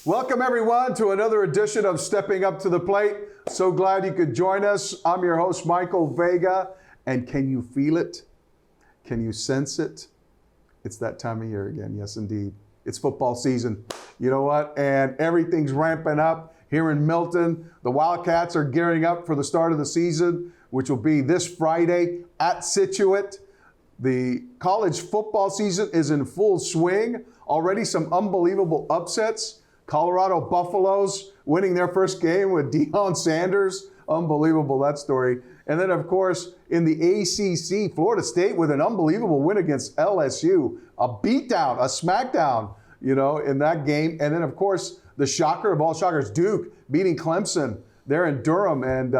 Welcome, everyone, to another edition of Stepping Up to the Plate. So glad you could join us. I'm your host, Michael Vega. And can you feel it? Can you sense it? It's that time of year again. Yes, indeed. It's football season. You know what? And everything's ramping up here in Milton. The Wildcats are gearing up for the start of the season, which will be this Friday at Scituate. The college football season is in full swing. Already some unbelievable upsets. Colorado Buffaloes winning their first game with Deion Sanders. Unbelievable, that story. And then, of course, in the ACC, Florida State with an unbelievable win against LSU. A beatdown, a smackdown, in that game. And then, of course, the shocker of all shockers, Duke beating Clemson. They're in Durham. And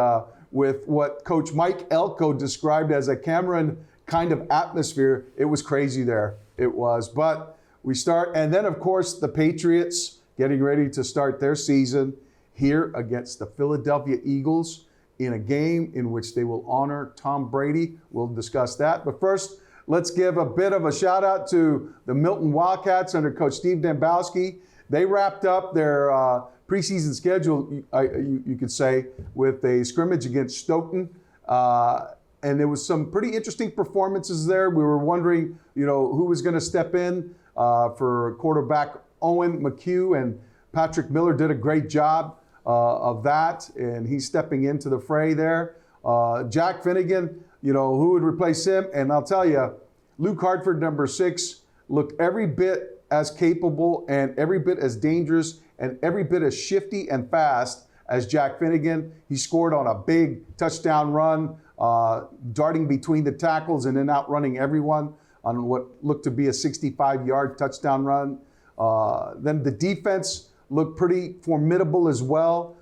with what Coach Mike Elko described as a Cameron kind of atmosphere, it was crazy there. It was. But we start. And then, of course, the Patriots getting ready to start their season here against the Philadelphia Eagles in a game in which they will honor Tom Brady. We'll discuss that. But first, let's give a bit of a shout out to the Milton Wildcats under Coach Steve Dembowski. They wrapped up their preseason schedule, you could say, with a scrimmage against Stoughton. And there was some pretty interesting performances there. We were wondering, who was going to step in for quarterback Owen McHugh, and Patrick Miller did a great job of that, and he's stepping into the fray there. Jack Finnegan, who would replace him? And I'll tell you, Luke Hartford, number 6, looked every bit as capable and every bit as dangerous and every bit as shifty and fast as Jack Finnegan. He scored on a big touchdown run, darting between the tackles and then outrunning everyone on what looked to be a 65-yard touchdown run. Then the defense looked pretty formidable as well.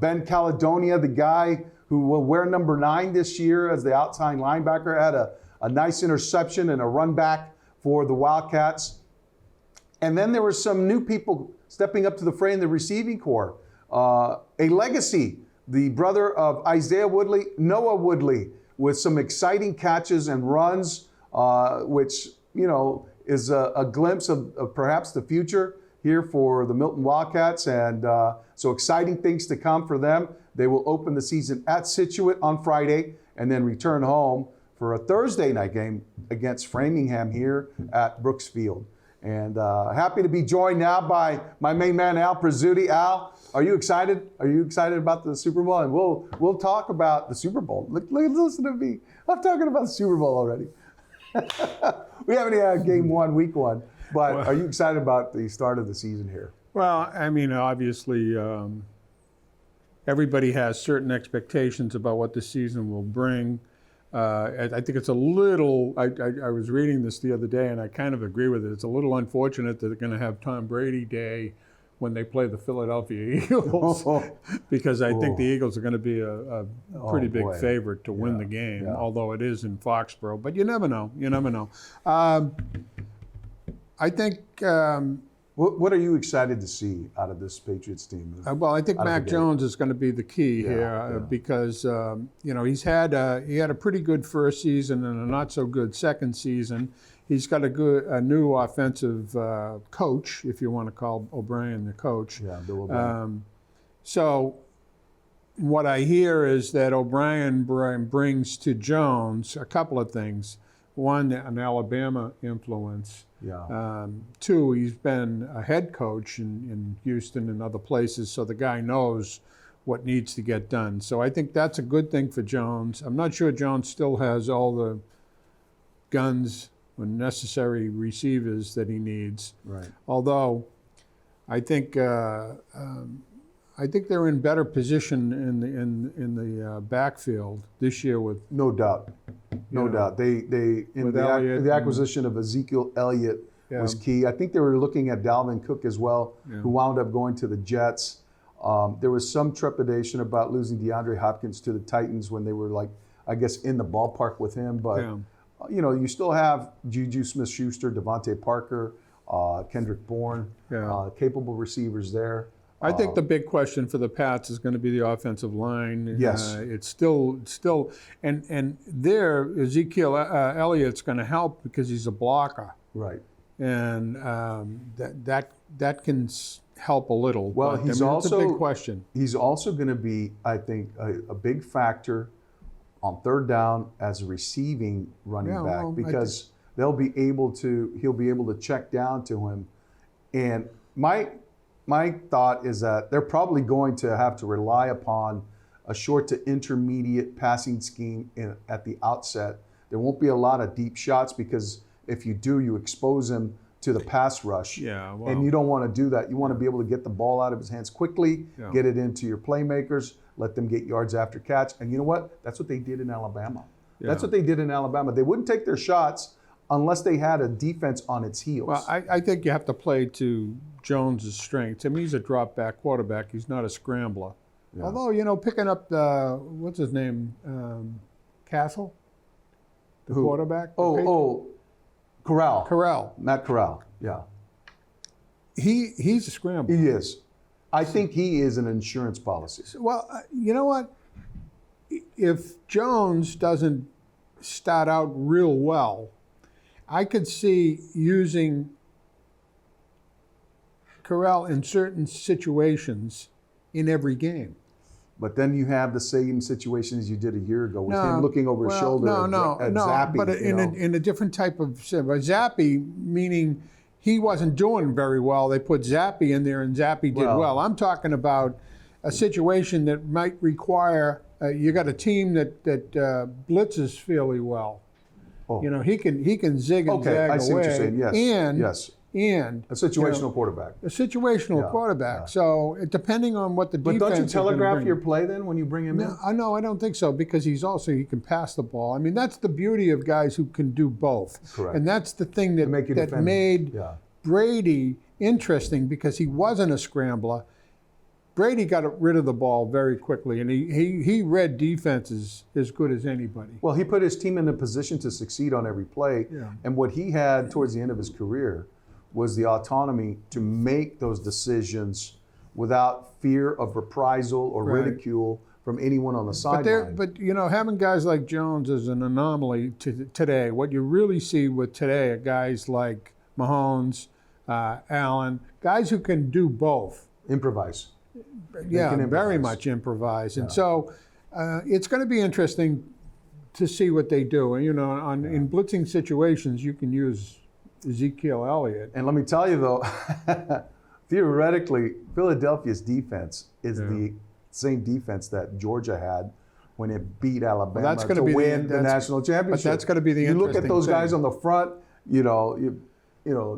Ben Caledonia, the guy who will wear number 9 this year as the outside linebacker, had a nice interception and a run back for the Wildcats. And then there were some new people stepping up to the fray in the receiving corps. A legacy, the brother of Isaiah Woodley, Noah Woodley, with some exciting catches and runs, which, is a glimpse of perhaps the future here for the Milton Wildcats. And so exciting things to come for them. They will open the season at Scituate on Friday and then return home for a Thursday night game against Framingham here at Brooks Field. And happy to be joined now by my main man, Al Prizzuti. Al, are you excited? Are you excited about the Super Bowl? And we'll talk about the Super Bowl. Listen to me. I'm talking about the Super Bowl already. We haven't had game 1, week 1, but are you excited about the start of the season here? Well, I mean, obviously, everybody has certain expectations about what the season will bring. I think it's a little, I was reading this the other day, and I kind of agree with it. It's a little unfortunate that they're going to have Tom Brady Day when they play the Philadelphia Eagles, because I think the Eagles are going to be a pretty big favorite to win the game, although it is in Foxborough. But you never know. You never know. I think. What are you excited to see out of this Patriots team? Well, I think Mac Jones is going to be the key here because he had a pretty good first season and a not so good second season. He's got a new offensive coach, if you want to call O'Brien the coach. Yeah, Bill O'Brien. So what I hear is that O'Brien brings to Jones a couple of things. One, an Alabama influence. Yeah. 2, he's been a head coach in Houston and other places, so the guy knows what needs to get done. So I think that's a good thing for Jones. I'm not sure Jones still has all the guns or necessary receivers that he needs. Right. Although I think they're in better position in backfield this year with No doubt. No know, doubt. They in with the, Elliott the acquisition of Ezekiel Elliott was key. I think they were looking at Dalvin Cook as well, who wound up going to the Jets. There was some trepidation about losing DeAndre Hopkins to the Titans when they were like, I guess, in the ballpark with him. But, you know, you still have Juju Smith-Schuster, Devontae Parker, Kendrick Bourne, capable receivers there. I think the big question for the Pats is going to be the offensive line. Yes. It's still, and there, Ezekiel Elliott's going to help because he's a blocker. Right. And that can help a little. Well, but, he's it's a also big question. He's also going to be, I think, a big factor on third down as a receiving running back because he'll be able to check down to him. And my thought is that they're probably going to have to rely upon a short to intermediate passing scheme at the outset. There won't be a lot of deep shots because if you do, you expose him to the pass rush. And you don't want to do that. You want to be able to get the ball out of his hands quickly, get it into your playmakers, let them get yards after catch. And you know what? That's what they did in Alabama. That's what they did in Alabama. They wouldn't take their shots unless they had a defense on its heels. Well, I think you have to play to Jones's strengths. I mean, he's a drop-back quarterback. He's not a scrambler. Although, you know, picking up what's his name, Castle, the quarterback. Corral. Corral. Matt Corral. Yeah. He's a scrambler. He is. I think he is an insurance policy. Well, you know what? If Jones doesn't start out real well, I could see using Corral in certain situations in every game. But then you have the same situation as you did a year ago with him looking over his shoulder at Zappy. But in a different type of Zappy, meaning he wasn't doing very well. They put Zappy in there and Zappy did well. I'm talking about a situation that might require you got a team that blitzes fairly well. You know, he can zig and zag away. I see what you're saying. Yes. And a situational quarterback. A situational quarterback. So depending on what the defense. But don't you telegraph your play then when you bring him in? No, I don't think so because he can pass the ball. I mean, that's the beauty of guys who can do both. Correct. And that's the thing that made Brady interesting because he wasn't a scrambler. Brady got rid of the ball very quickly, and he read defenses as good as anybody. Well, he put his team in a position to succeed on every play, and what he had towards the end of his career was the autonomy to make those decisions without fear of reprisal or ridicule from anyone on the sideline. But you know, having guys like Jones is an anomaly today. What you really see with today are guys like Mahomes, Allen, guys who can do both. Improvise. Yeah, very much improvise. And so it's going to be interesting to see what they do. And, you know, in blitzing situations, you can use Ezekiel Elliott. And let me tell you, though, theoretically, Philadelphia's defense is the same defense that Georgia had when it beat Alabama to win the national championship. But that's going to be the interesting thing. You look at those guys on the front, you know,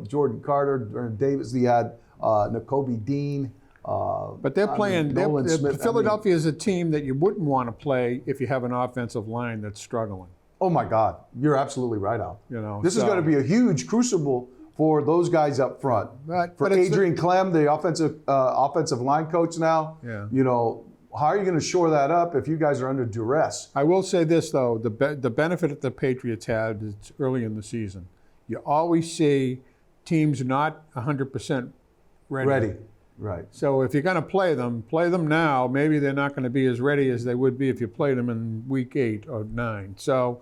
Jordan Carter, Vernon Davis, you had Nakobe Dean. But they're playing. Philadelphia is a team that you wouldn't want to play if you have an offensive line that's struggling. Oh my God, you're absolutely right, Al. You know, this is going to be a huge crucible for those guys up front. For Adrian Clem, the offensive line coach now. You know, how are you going to shore that up if you guys are under duress? I will say this though: the benefit that the Patriots had is early in the season. You always see teams not 100% ready. Right. So if you're going to play them now. Maybe they're not going to be as ready as they would be if you played them in week 8 or 9. So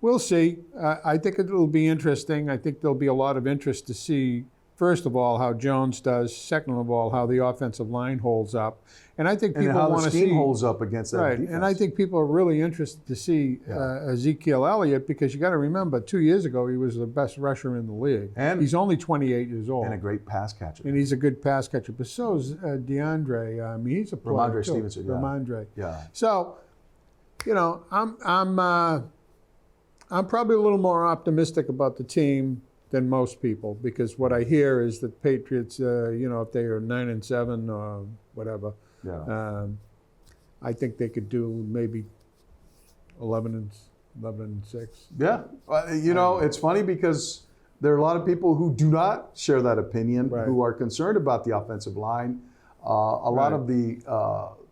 we'll see. I think it'll be interesting. I think there'll be a lot of interest to see, first of all, how Jones does. Second of all, how the offensive line holds up. And I think people want to see how the scheme holds up against that defense. And I think people are really interested to see Ezekiel Elliott because you got to remember, 2 years ago he was the best rusher in the league. And he's only 28 years old. And a great pass catcher. And he's a good pass catcher. But so is DeAndre. I mean, he's a player Ramondre too. Stevenson. Ramondre. Yeah. So, you know, I'm probably a little more optimistic about the team than most people because what I hear is that Patriots, you know, if they are 9-7 or whatever. I think they could do maybe 11-6. Yeah. It's funny because there are a lot of people who do not share that opinion, Right. who are concerned about the offensive line. A lot of the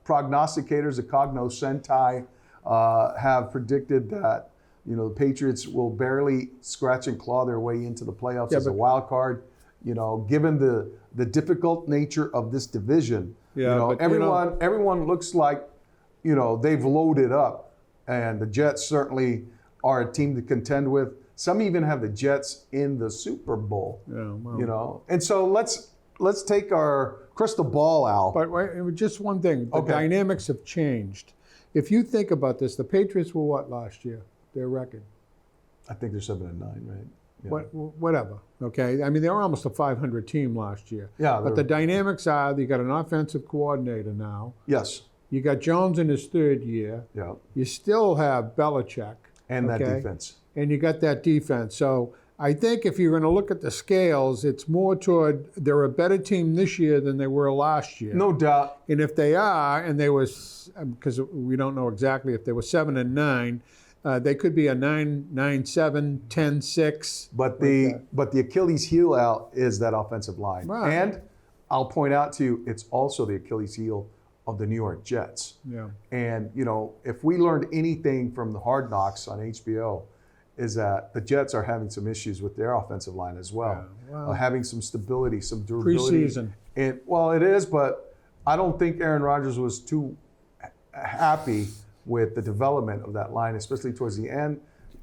prognosticators, the cognoscenti, have predicted that the Patriots will barely scratch and claw their way into the playoffs as a wild card. Given the difficult nature of this division, everyone looks like they've loaded up, and the Jets certainly are a team to contend with. Some even have the Jets in the Super Bowl. Yeah, well. And so let's take our crystal ball, Al. But wait, just one thing, the Okay. dynamics have changed. If you think about this, the Patriots were what last year? Their record? I think they're 7-9, right? Yeah. Whatever, okay? I mean, they were almost a 500 team last year. Yeah, But the dynamics are, you got an offensive coordinator now. Yes. You got Jones in his third year. Yeah. You still have Belichick. And that okay? defense. And you got that defense. So I think if you're going to look at the scales, it's more toward they're a better team this year than they were last year. No doubt. And if they are, and they was, because we don't know exactly if they were 7-9, they could be a 9-7, 10-6. But the Achilles heel, Al, is that offensive line. Right. And I'll point out to you, it's also the Achilles heel of the New York Jets. Yeah. And if we learned anything from the Hard Knocks on HBO, is that the Jets are having some issues with their offensive line as well. Yeah, well, having some stability, some durability. Preseason. Well, it is, but I don't think Aaron Rodgers was too happy with the development of that line, especially towards the end.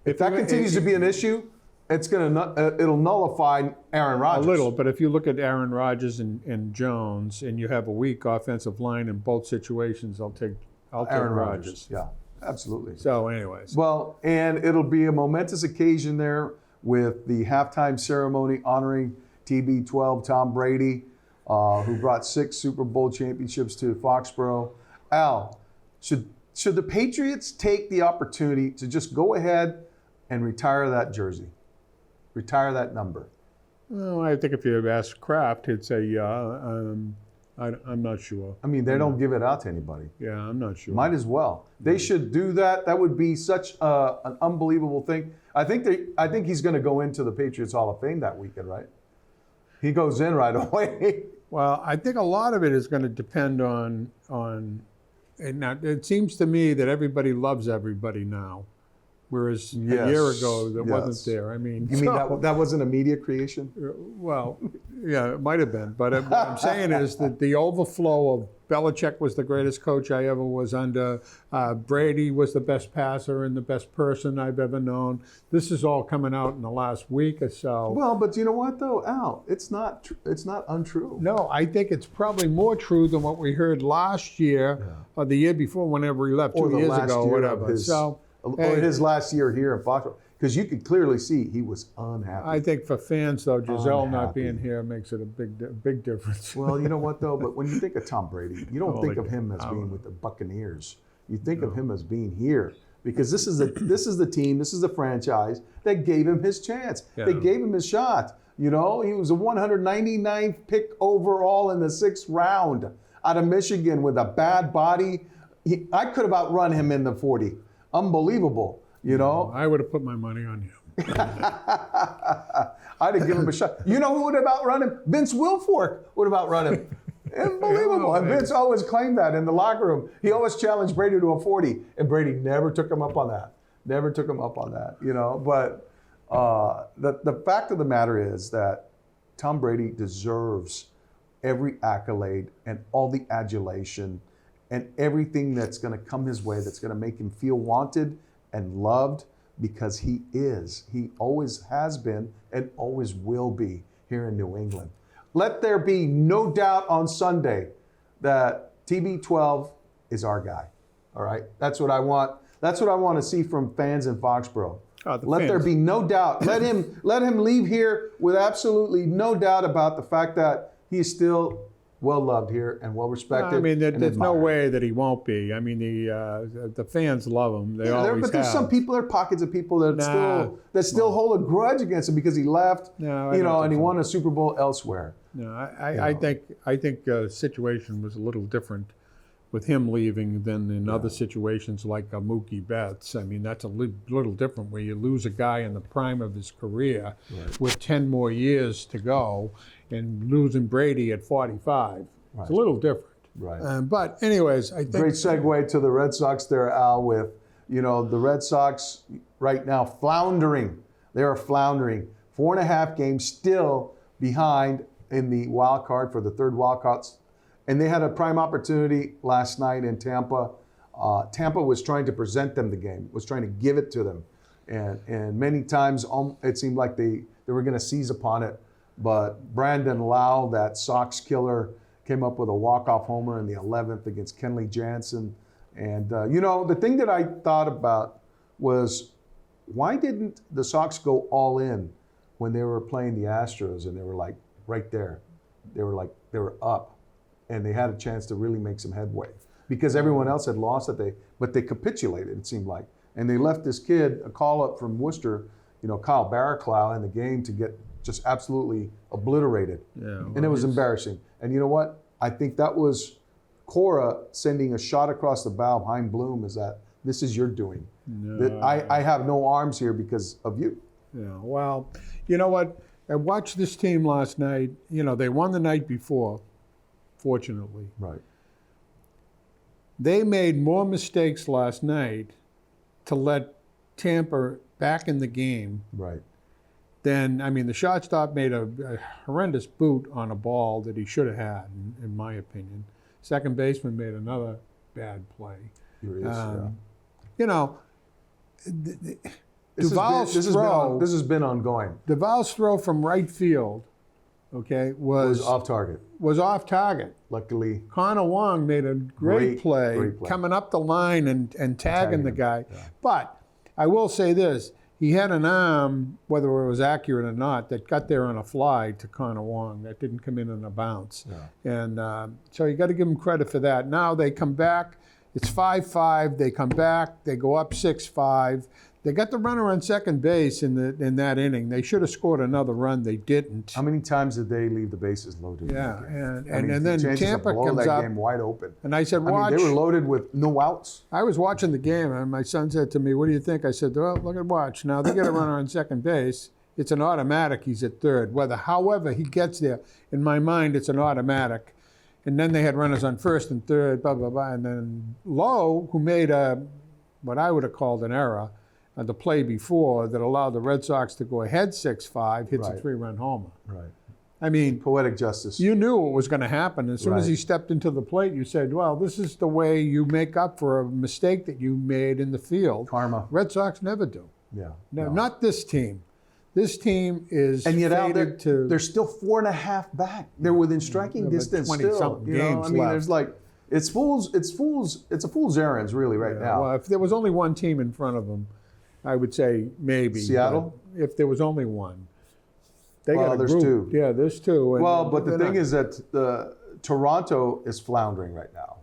If that continues to be an issue, it'll nullify Aaron Rodgers. A little, but if you look at Aaron Rodgers and Jones, and you have a weak offensive line in both situations, I'll take Aaron Rodgers. Rodgers. Yeah, absolutely. So, anyways. Well, and it'll be a momentous occasion there with the halftime ceremony honoring TB12 Tom Brady, who brought 6 Super Bowl championships to Foxborough. Al, should the Patriots take the opportunity to just go ahead and retire that jersey? Retire that number? Well, I think if you asked Kraft, he'd say, yeah. I'm not sure. I mean, they don't give it out to anybody. Yeah, I'm not sure. Might as well. They should do that. That would be such an unbelievable thing. I think he's going to go into the Patriots Hall of Fame that weekend, right? He goes in right away. Well, I think a lot of it is going to depend on. And now, it seems to me that everybody loves everybody now, whereas a year ago that wasn't there. I mean, you mean that wasn't a media creation? Well, yeah, it might have been. But what I'm saying is that the overflow of Belichick was the greatest coach I ever was under. Brady was the best passer and the best person I've ever known. This is all coming out in the last week or so. Well, but you know what though, Al? It's not untrue. No, I think it's probably more true than what we heard last year or the year before, whenever he left, 2 years ago, or whatever. Or his last year here in Foxborough. Because you could clearly see he was unhappy. I think for fans, though, Giselle not being here makes it a big difference. Well, you know what, though? But when you think of Tom Brady, you don't think of him as being with the Buccaneers. You think of him as being here. Because this is the team, this is the franchise that gave him his chance. Yeah. They gave him his shot. He was a 199th pick overall in the 6th round out of Michigan with a bad body. I could have outrun him in the 40. Unbelievable. I would have put my money on you. I'd have given him a shot. You know who would have outrun him? Vince Wilfork would have outrun him. Unbelievable. And Vince always claimed that in the locker room. He always challenged Brady to a 40, and Brady never took him up on that. But the fact of the matter is that Tom Brady deserves every accolade and all the adulation and everything that's going to come his way that's going to make him feel wanted and loved, because he always has been and always will be here in New England. Let there be no doubt on Sunday that TB12 is our guy. All right? That's what I want. That's what I want to see from fans in Foxborough. Let there be no doubt. Let him leave here with absolutely no doubt about the fact that he's still well loved here and well respected. I mean, there's no way that he won't be. I mean, the fans love him. They always have. But there's some people, there are pockets of people that still hold a grudge against him because he left, and he won a Super Bowl elsewhere. No, I think the situation was a little different with him leaving than in other situations like a Mookie Betts. I mean, that's a little different where you lose a guy in the prime of his career with 10 more years to go and losing Brady at 45. It's a little different. Right. But anyways, I think... Great segue to the Red Sox there, Al, with, the Red Sox right now floundering. They are floundering. 4.5 games still behind in the wild card for the third wild card. And they had a prime opportunity last night in Tampa. Tampa was trying to present them the game, was trying to give it to them. And many times it seemed like they were going to seize upon it. But Brandon Lau, that Sox killer, came up with a walk-off homer in the 11th against Kenley Jansen. And, the thing that I thought about was, why didn't the Sox go all in when they were playing the Astros and they were like right there? They were up. And they had a chance to really make some headway because everyone else had lost but they capitulated, it seemed like. And they left this kid a call up from Worcester, Kyle Barraclough, in the game to get just absolutely obliterated. And it was embarrassing. And you know what? I think that was Cora sending a shot across the bow of Chaim Bloom, is that this is your doing. That I have no arms here because of you. Yeah, well, you know what? I watched this team last night. They won the night before. Fortunately. Right. They made more mistakes last night to let Tampa back in the game. Right. Then, the shortstop made a horrendous boot on a ball that he should have had, in my opinion. Second baseman made another bad play. This has been ongoing. Duvall's throw from right field, was off target. Was off target. Luckily, Connor Wong made a great play coming up the line and tagging the guy. Yeah. But I will say this. He had an arm, whether it was accurate or not, that got there on a fly to Connor Wong. That didn't come in on a bounce. Yeah. And so you got to give him credit for that. Now they come back. It's 5-5. They come back. They go up 6-5. They got the runner on second base in that inning. They should have scored another run. They didn't. How many times did they leave the bases loaded? Yeah, and then Tampa comes that up. Game wide open. And I said, watch. They were loaded with no outs. I was watching the game, and my son said to me, "What do you think?" I said, "Well, look at watch. Now they get a runner on second base. It's an automatic. He's at third. However he gets there, in my mind, it's an automatic." And then they had runners on first and third, blah blah blah. And then Lowe, who made what I would have called an error. The play before that allowed the Red Sox to go ahead 6-5, hits a 3-run homer. Right. Poetic justice. You knew what was going to happen. As soon as he stepped into the plate, you said, well, this is the way you make up for a mistake that you made in the field. Karma. Red Sox never do. Yeah. No, not this team. This team is and yet out there, to... They're still 4.5 back. They're within striking distance 20-something games left. There's it's a fool's errands really right now. Well, if there was only one team in front of them, I would say maybe. Seattle? If there was only one. There's two. Yeah, there's two. But the thing is that Toronto is floundering right now.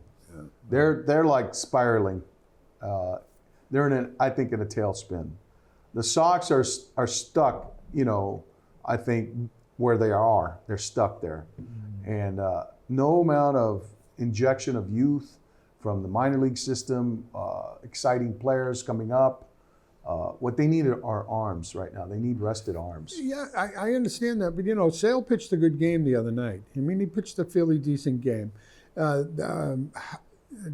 Yeah. They're like spiraling. They're I think in a tailspin. The Sox are stuck, I think where they are. They're stuck there. Mm-hmm. And no amount of injection of youth from the minor league system, exciting players coming up. What they need are arms right now. They need rested arms. Yeah, I understand that. But, Sale pitched a good game the other night. He pitched a fairly decent game.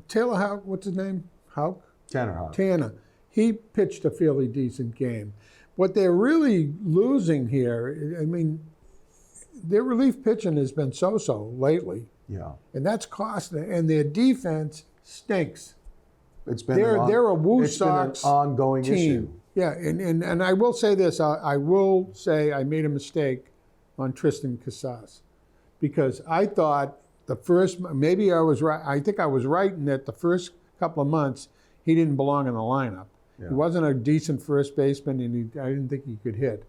Taylor, what's his name? Houck? Tanner Houck. Tanner. He pitched a fairly decent game. What they're really losing here, their relief pitching has been so-so lately. Yeah. And that's costing. And their defense stinks. It's been they're a Woo Sox ongoing team. issue. Yeah, and I will say this. I will say I made a mistake on Tristan Casas because I thought maybe I was right. I think I was right in that the first couple of months he didn't belong in the lineup. Yeah. He wasn't a decent first baseman, and I didn't think he could hit.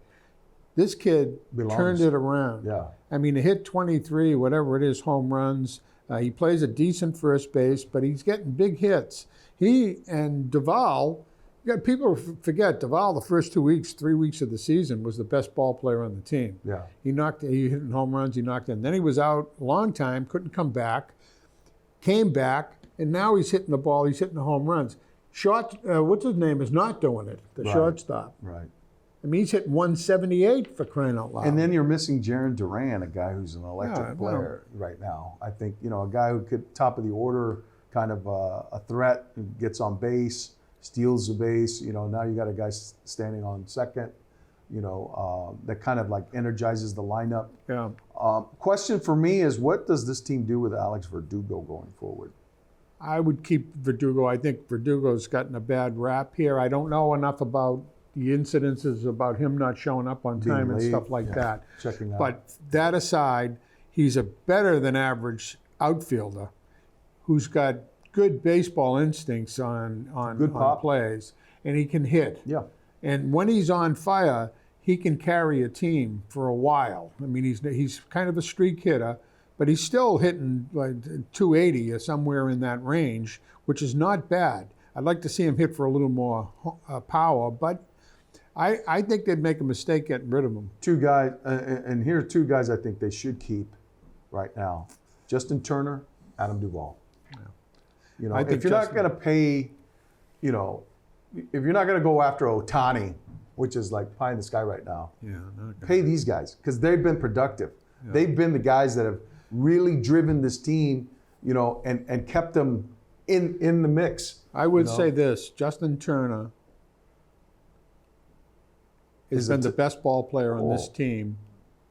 This kid turned it around. Yeah. He hit 23, whatever it is, home runs. He plays a decent first base, but he's getting big hits. He and Duvall, people forget, Duvall the first 3 weeks of the season was the best ball player on the team. Yeah. He hit home runs, he knocked in. Then he was out a long time, couldn't come back, came back, and now he's hitting the ball. He's hitting the home runs. What's his name is not doing it. The shortstop. Right. I mean, he's hitting 178 for crying out loud. And then you're missing Jaron Duran, a guy who's an electric player right now. I think, a guy who could top of the order, kind of a threat, gets on base, steals the base. Now you got a guy standing on second, that kind of like energizes the lineup. Yeah. Question for me is, what does this team do with Alex Verdugo going forward? I would keep Verdugo. I think Verdugo's gotten a bad rap here. I don't know enough about the incidences about him not showing up on time and stuff like that. Checking out. But that aside, he's a better than average outfielder who's got good baseball instincts on plays, and he can hit. Yeah. And when he's on fire, he can carry a team for a while. I mean, he's kind of a streak hitter, but he's still hitting like 280 or somewhere in that range, which is not bad. I'd like to see him hit for a little more power, but I think they'd make a mistake getting rid of him. Two guys, and here are two guys I think they should keep right now: Justin Turner, Adam Duvall. Yeah. If you're not going to pay, if you're not going to go after Ohtani, which is like pie in the sky right now, pay these guys because they've been productive. Yeah. They've been the guys that have really driven this team, and kept them in the mix. I would say this: Justin Turner has been the best ball player on this team,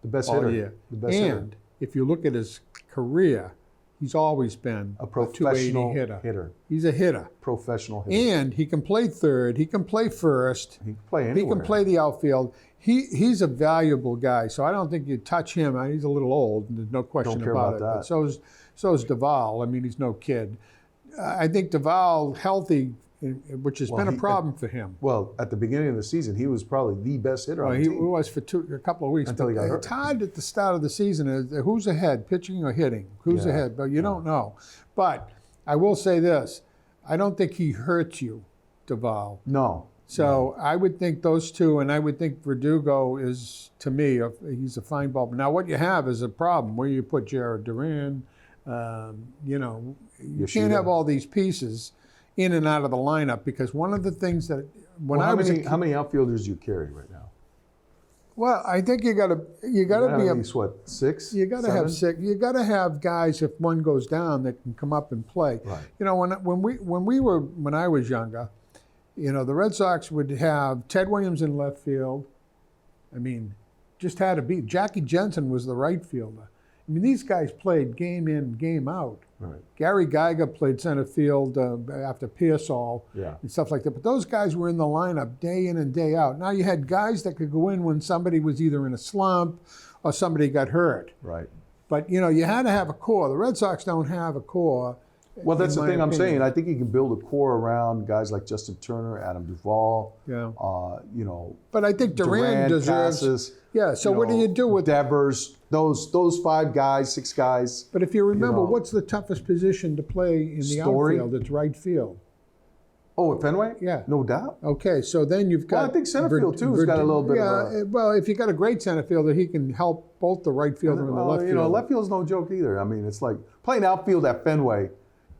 the best all hitter, year. The best and if you look at his career, he's always been a professional 280 hitter. He's a hitter. Professional hitter. And he can play third. He can play first. He can play anywhere. He can play the outfield. He's a valuable guy. So I don't think you touch him. He's a little old. There's no question about it. But so is Duvall. I mean, he's no kid. I think Duvall healthy, which has been a problem for him. Well, at the beginning of the season, he was probably the best hitter on the team. He was for a couple of weeks. Until he got hurt. It's hard at the start of the season. Who's ahead, pitching or hitting? Who's ahead? But you don't know. But I will say this. I don't think he hurts you, Duvall. No. So I would think those two, and I would think Verdugo is, to me, he's a fine ball. Now, what you have is a problem where you put Jared Duran. You can't have all these pieces in and out of the lineup, because one of the things that how many outfielders do you carry right now? Well, I think you got to be at least what, 6? You got to have 6. You got to have guys, if one goes down, that can come up and play. Right. When I was younger, the Red Sox would have Ted Williams in left field. I mean, just had to be. Jackie Jensen was the right fielder. I mean, these guys played game in, game out. Right. Gary Geiger played center field after Pearsall and stuff like that. But those guys were in the lineup day in and day out. Now you had guys that could go in when somebody was either in a slump or somebody got hurt. Right. But, you had to have a core. The Red Sox don't have a core. Well, that's the thing I'm saying. I think you can build a core around guys like Justin Turner, Adam Duvall. Yeah. But I think Duran deserves. Casas, So what do you do with Devers? Those 5 guys, 6 guys. But if you remember, what's the toughest position to play in the outfield? It's right field. Oh, at Fenway? Yeah. No doubt. Okay, so then you've got. Well, I think center field too has got a little bit of a. Well, if you got a great center fielder, he can help both the right fielder and the left fielder. Left field's no joke either. I mean, it's like playing outfield at Fenway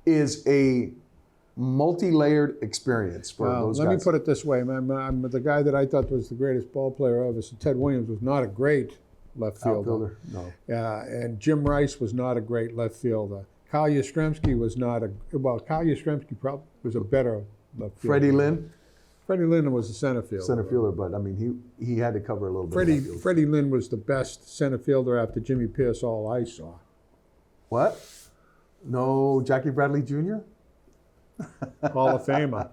is a multi-layered experience for those guys. Let me put it this way. I'm the guy that I thought was the greatest ball player ever. So Ted Williams was not a great left fielder. Outfielder, no. And Jim Rice was not a great left fielder. Kyle Yastrzemski was not Kyle Yastrzemski probably was a better left fielder. Freddie Lynn? Freddie Lynn was a center fielder. Center fielder, but I mean, he had to cover a little bit. Freddie Lynn was the best center fielder after Jimmy Pearsall I saw. What? No, Jackie Bradley Jr.? Hall of Famer.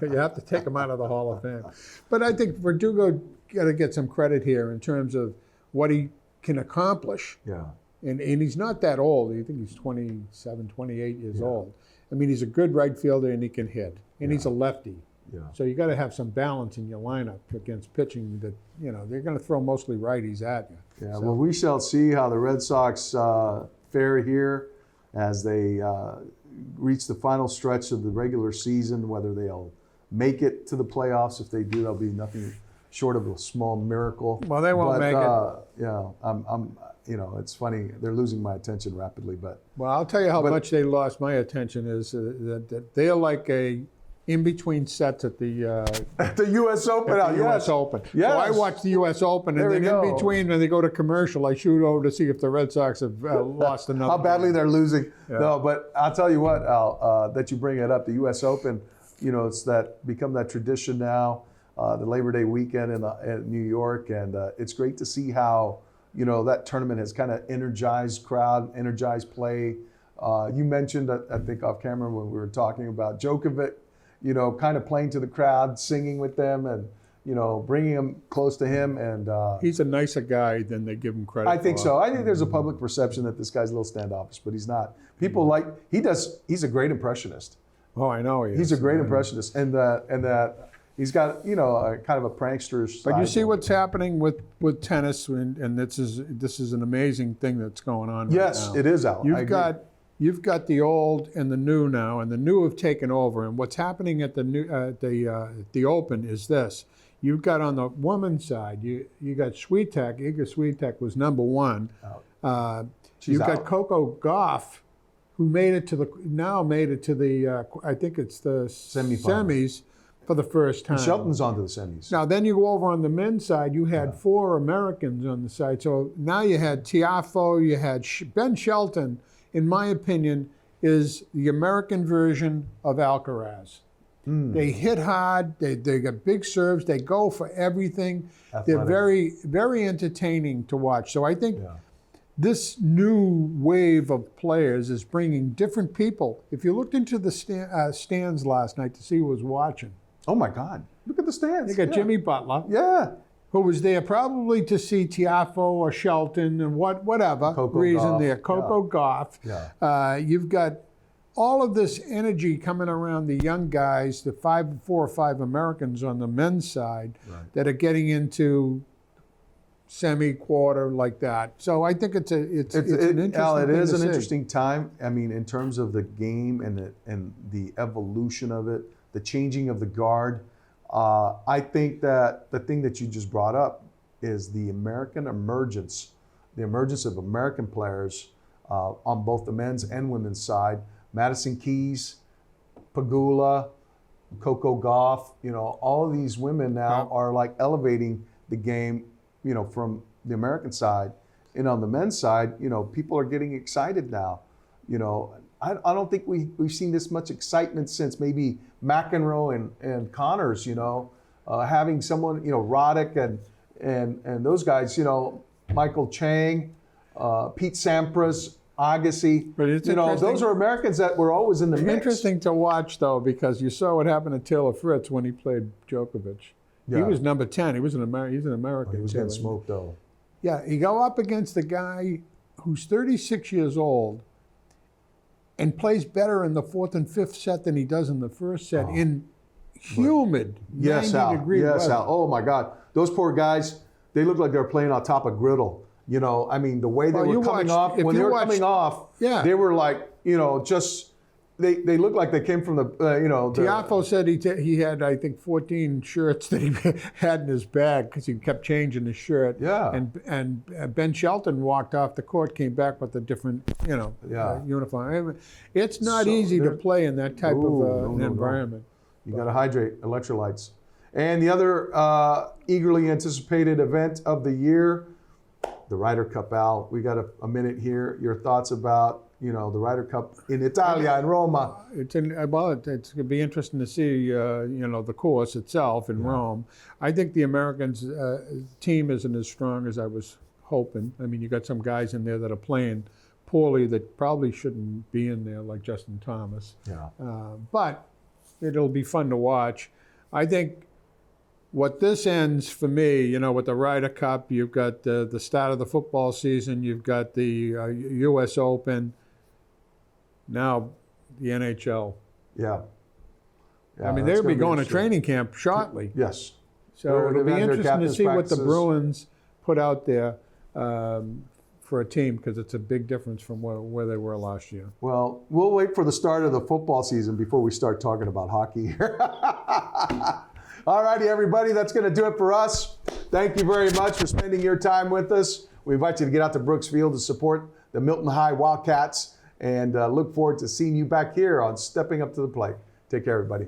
You have to take him out of the Hall of Fame. But I think Verdugo got to get some credit here in terms of what he can accomplish. Yeah. And he's not that old. I think he's 27, 28 years old. I mean, he's a good right fielder and he can hit. And he's a lefty. Yeah. So you got to have some balance in your lineup against pitching that, they're going to throw mostly righties at you. Yeah, well, we shall see how the Red Sox fare here as they reach the final stretch of the regular season, whether they'll make it to the playoffs. If they do, there'll be nothing short of a small miracle. Well, they won't make it. Yeah, it's funny. They're losing my attention rapidly, but. Well, I'll tell you how much they lost my attention is that they're like a in-between sets at the U.S. Open. U.S. Open. Yes. So I watch the U.S. Open, and then in between, when they go to commercial, I shoot over to see if the Red Sox have lost another. How badly they're losing. Yeah. No, but I'll tell you what, Al, that you bring it up, the U.S. Open, it's become that tradition now, the Labor Day weekend in New York, and it's great to see how, that tournament has kind of energized crowd, energized play. You mentioned, I think off camera when we were talking about Djokovic, kind of playing to the crowd, singing with them, and bringing them close to him. And he's a nicer guy than they give him credit. I think for. so. I think there's a public perception that this guy's a little standoffish, but he's not. People he's a great impressionist. Oh, I know he is. He's a great impressionist, and that he's got a kind of a prankster side. But you see what's happening with tennis, and this is an amazing thing that's going on. Yes, right now. it is, Al. You've got the old and the new now, and the new have taken over. And what's happening at the Open is this: you've got on the women's side, you got Swiatek. Iga Swiatek was number one. You've got Coco Gauff, who made it to the I think it's the semis for the first time. And Shelton's onto the semis. Now, then you go over on the men's side, you had 4 Americans on the side. So now you had Tiafoe, you had Ben Shelton, in my opinion, is the American version of Alcaraz. They hit hard, they got big serves, they go for everything. Athletic. They're very, very entertaining to watch. So I think this new wave of players is bringing different people. If you looked into the stands last night to see who was watching. Oh my God! Look at the stands. They got Jimmy Butler, who was there probably to see Tiafoe or Shelton and whatever Coco reason Gauff. there. Coco Gauff. Yeah. You've got all of this energy coming around the young guys, the 4 or 5 Americans on the men's side that are getting into semi-quarter like that. So I think it's an interesting Al, it thing is to an see. interesting time. I mean, in terms of the game and the evolution of it, the changing of the guard. I think that the thing that you just brought up is the American emergence, the emergence of American players on both the men's and women's side. Madison Keys, Pegula, Coco Gauff, all of these women now are like elevating the game, from the American side. And on the men's side, people are getting excited now. I don't think we've seen this much excitement since maybe McEnroe and Connors, having someone, Roddick and those guys, Michael Chang, Pete Sampras, Agassi, But it's those are Americans that were always in the mix. Interesting to watch, though, because you saw what happened to Taylor Fritz when he played Djokovic. He was number 10. He's an American. He was getting smoked, though. Yeah, you go up against a guy who's 36 years old and plays better in the 4th and 5th set than he does in the first set in humid 90-degree weather. Al. Oh, my God. Those poor guys, they look like they were playing on top of griddle. I mean, the way they were coming off, when they were coming off, they were like, just, they looked like they came from the, Tiafoe said he had, I think, 14 shirts that he had in his bag because he kept changing his shirt. Yeah. And Ben Shelton walked off the court, came back with a different, uniform. I mean, it's not easy to play in that type of an environment. You got to hydrate, electrolytes. And the other eagerly anticipated event of the year, the Ryder Cup, Al. We got a minute here. Your thoughts about, the Ryder Cup in Italia, in Roma. It's going to be interesting to see, the course itself in Rome. I think the Americans' team isn't as strong as I was hoping. I mean, you got some guys in there that are playing poorly that probably shouldn't be in there, like Justin Thomas. Yeah. But it'll be fun to watch. I think what this ends for me, with the Ryder Cup, you've got the start of the football season, you've got the U.S. Open, now the NHL. Yeah. I mean, they'll be going to training camp shortly. Yes. So it'll be interesting to see what the Bruins put out there for a team, because it's a big difference from where they were last year. Well, we'll wait for the start of the football season before we start talking about hockey here. All righty, everybody, that's going to do it for us. Thank you very much for spending your time with us. We invite you to get out to Brooks Field to support the Milton High Wildcats, and look forward to seeing you back here on Stepping Up to the Plate. Take care, everybody.